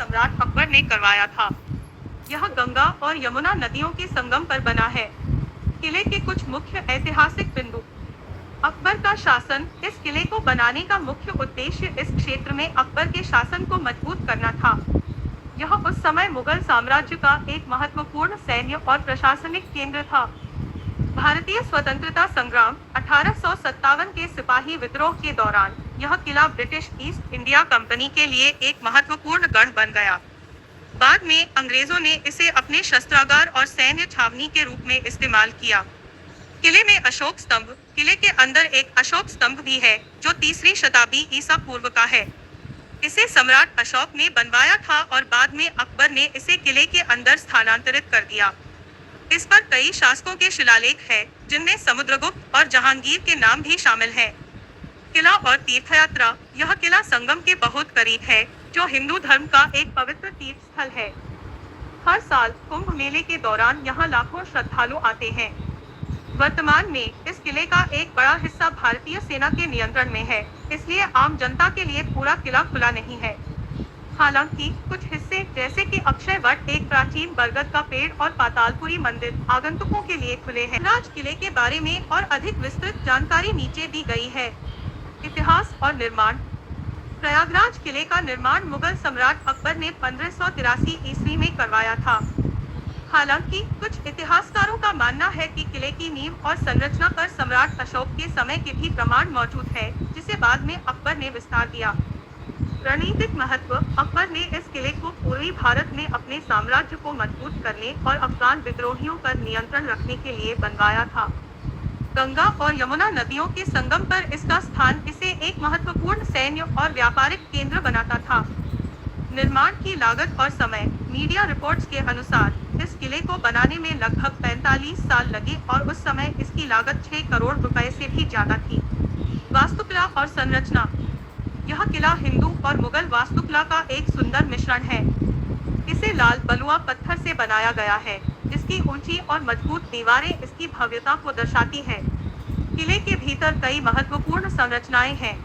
सम्राट अकबर ने करवाया था। यह गंगा और यमुना नदियों के संगम पर बना है। किले के कुछ मुख्य ऐतिहासिक बिंदु। अकबर का शासन। इस किले को बनाने का मुख्य उद्देश्य इस क्षेत्र में अकबर के शासन को मजबूत करना था। यह उस समय मुगल साम्राज्य का एक महत्वपूर्ण सैन्य और प्रशासनिक केंद्र था। भारतीय स्वतंत्रता संग्राम 1857 के सिपाही विद्रोह के दौरान यह किला ब्रिटिश ईस्ट इंडिया कंपनी के लिए एक महत्वपूर्ण गढ़ बन गया। बाद में अंग्रेजों ने इसे अपने शस्त्रागार और सैन्य छावनी के रूप में इस्तेमाल किया। किले में अशोक स्तंभ। किले के अंदर एक अशोक स्तंभ भी है, जो 3री शताब्दी ईसा पूर्व का है। इसे सम्राट अशोक ने बनवाया था और बाद में अकबर ने इसे किले के अंदर स्थानांतरित कर दिया। इस पर कई शासकों के शिलालेख हैं, जिनमें समुद्रगुप्त और जहांगीर के नाम भी शामिल हैं। किला और तीर्थयात्रा। यह किला संगम के बहुत करीब है, जो हिंदू धर्म का एक पवित्र तीर्थ स्थल है। हर साल कुंभ मेले के दौरान यहाँ लाखों श्रद्धालु आते हैं। वर्तमान में इस किले का एक बड़ा हिस्सा भारतीय सेना के नियंत्रण में है, इसलिए आम जनता के लिए पूरा किला खुला नहीं है। हालांकि कुछ हिस्से जैसे कि अक्षय वट, एक प्राचीन बरगद का पेड़ और पातालपुरी मंदिर आगंतुकों के लिए खुले हैं। राज किले के बारे में और अधिक विस्तृत जानकारी नीचे दी गई है। इतिहास और निर्माण। प्रयागराज किले का निर्माण मुगल सम्राट अकबर ने 1583 ईस्वी में करवाया था। हालांकि कुछ इतिहासकारों का मानना है कि किले की नींव और संरचना पर सम्राट अशोक के समय के भी प्रमाण मौजूद है, जिसे बाद में अकबर ने विस्तार दिया। रणनीतिक महत्व। अकबर ने इस किले को पूर्वी भारत में अपने साम्राज्य को मजबूत करने और अफगान विद्रोहियों पर नियंत्रण रखने के लिए बनवाया था। गंगा और यमुना नदियों के संगम पर इसका स्थान इसे एक महत्वपूर्ण सैन्य और व्यापारिक केंद्र बनाता था। निर्माण की लागत और समय। मीडिया रिपोर्ट्स के अनुसार इस किले को बनाने में लगभग 45 साल लगे और उस समय इसकी लागत 6 करोड़ रुपए से भी ज्यादा थी। वास्तुकला और संरचना। यह किला हिंदू और मुगल वास्तुकला का एक सुंदर मिश्रण है। इसे लाल बलुआ पत्थर से बनाया गया है, जिसकी ऊंची और मजबूत दीवारें इसकी भव्यता को दर्शाती हैं। किले के भीतर कई महत्वपूर्ण संरचनाएं हैं।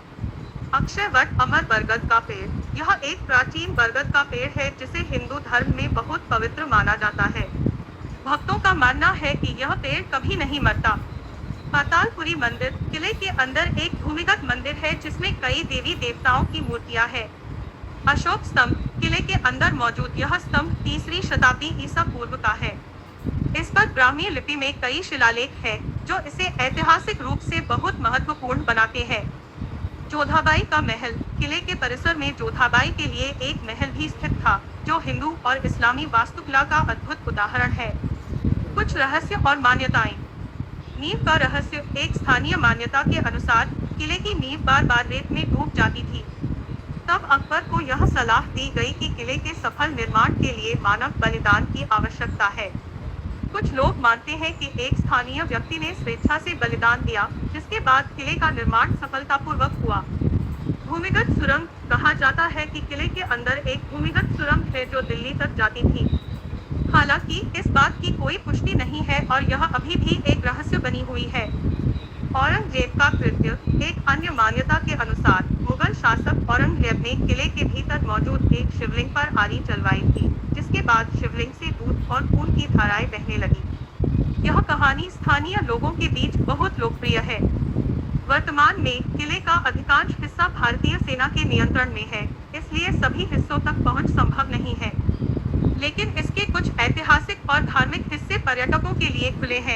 अक्षय वट, अमर बरगद का पेड़। यह एक प्राचीन बरगद का पेड़ है, जिसे हिंदू धर्म में बहुत पवित्र माना जाता है। भक्तों का मानना है कि यह पेड़ कभी नहीं मरता। पातालपुरी मंदिर। किले के अंदर एक भूमिगत मंदिर है, जिसमें कई देवी देवताओं की मूर्तियां हैं। अशोक स्तंभ। किले के अंदर मौजूद यह स्तंभ 3री शताब्दी ईसा पूर्व का है। इस पर ब्राह्मी लिपि में कई शिलालेख हैं, जो इसे ऐतिहासिक रूप से बहुत महत्वपूर्ण बनाते हैं। जोधाबाई का महल। किले के परिसर में जोधाबाई के लिए एक महल भी स्थित था, जो हिंदू और इस्लामी वास्तुकला का अद्भुत उदाहरण है। कुछ रहस्य और मान्यताएं। नींव का रहस्य। एक स्थानीय मान्यता के अनुसार किले की नींव बार बार रेत में डूब जाती थी। तब अकबर को यह सलाह दी गई कि किले के सफल निर्माण के लिए मानव बलिदान की आवश्यकता है। कुछ लोग मानते हैं कि एक स्थानीय व्यक्ति ने स्वेच्छा से बलिदान दिया, जिसके बाद किले का निर्माण सफलतापूर्वक हुआ। भूमिगत सुरंग। कहा जाता है कि किले के अंदर एक भूमिगत सुरंग है, जो दिल्ली तक जाती थी। हालांकि इस बात की कोई पुष्टि नहीं है और यह अभी भी एक रहस्य बनी हुई है। औरंगजेब का कृत्य। एक अन्य मान्यता के अनुसार मुगल शासक औरंगजेब ने किले के भीतर मौजूद एक शिवलिंग पर आरी चलवाई थी, जिसके बाद शिवलिंग से दूध और खून की धाराएं बहने लगी। यह कहानी स्थानीय लोगों के बीच बहुत लोकप्रिय है। वर्तमान में किले का अधिकांश हिस्सा भारतीय सेना के नियंत्रण में है, इसलिए सभी हिस्सों तक पहुंच संभव नहीं है। लेकिन इसके कुछ ऐतिहासिक और धार्मिक हिस्से पर्यटकों के लिए खुले हैं।